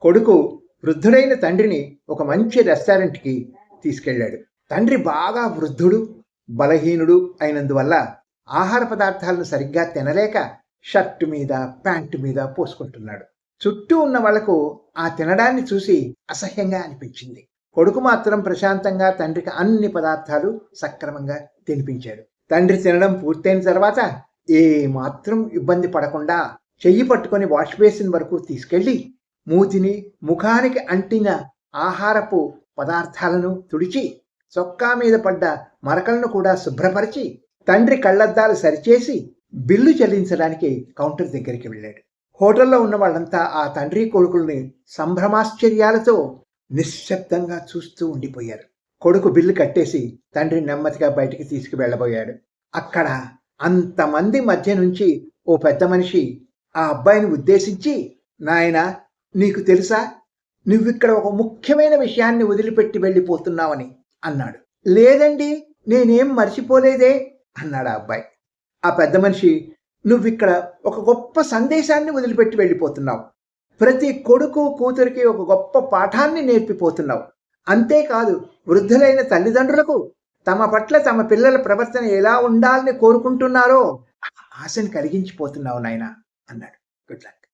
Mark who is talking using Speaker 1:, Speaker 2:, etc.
Speaker 1: కొడుకు వృద్ధుడైన తండ్రిని ఒక మంచి రెస్టారెంట్కి తీసుకెళ్ళాడు. తండ్రి బాగా వృద్ధుడు, బలహీనుడు అయినందువల్ల ఆహార పదార్థాలను సరిగ్గా తినలేక షర్టు మీద, ప్యాంటు మీద పోసుకుంటున్నాడు. చుట్టూ ఉన్న వాళ్లకు ఆ తినడాన్ని చూసి అసహ్యంగా అనిపించింది. కొడుకు మాత్రం ప్రశాంతంగా తండ్రికి అన్ని పదార్థాలు సక్రమంగా తినిపించాడు. తండ్రి తినడం పూర్తయిన తర్వాత ఏ మాత్రం ఇబ్బంది పడకుండా చెయ్యి పట్టుకొని వాష్ బేసిన్ వరకు తీసుకెళ్లి మూతిని, ముఖానికి అంటిన ఆహారపు పదార్థాలను తుడిచి, చొక్కా మీద పడ్డ మరకలను కూడా శుభ్రపరిచి, తండ్రి కళ్లద్దాలు సరిచేసి బిల్లు చెల్లించడానికి కౌంటర్ దగ్గరికి వెళ్ళాడు. హోటల్లో ఉన్న వాళ్ళంతా ఆ తండ్రి కొడుకుల్ని సంభ్రమాశ్చర్యాలతో నిశ్శబ్దంగా చూస్తూ ఉండిపోయారు. కొడుకు బిల్లు కట్టేసి తండ్రి నెమ్మదిగా బయటికి తీసుకువెళ్ళబోయాడు. అక్కడ అంతమంది మధ్య నుంచి ఓ పెద్ద మనిషి ఆ అబ్బాయిని ఉద్దేశించి, నాయనా, నీకు తెలుసా, నువ్విక్కడ ఒక ముఖ్యమైన విషయాన్ని వదిలిపెట్టి వెళ్ళిపోతున్నావని అన్నాడు. లేదండి, నేనేం మర్చిపోలేదే అన్నాడు ఆ అబ్బాయి. ఆ పెద్ద మనిషి, నువ్విక్కడ ఒక గొప్ప సందేశాన్ని వదిలిపెట్టి వెళ్ళిపోతున్నావు. ప్రతి కొడుకు కూతురికి ఒక గొప్ప పాఠాన్ని నేర్పిపోతున్నావు. అంతేకాదు, వృద్ధులైన తల్లిదండ్రులకు తమ పట్ల తమ పిల్లల ప్రవర్తన ఎలా ఉండాలని కోరుకుంటున్నారో ఆశను కలిగించిపోతున్నావు నాయనా అన్నాడు. Good luck.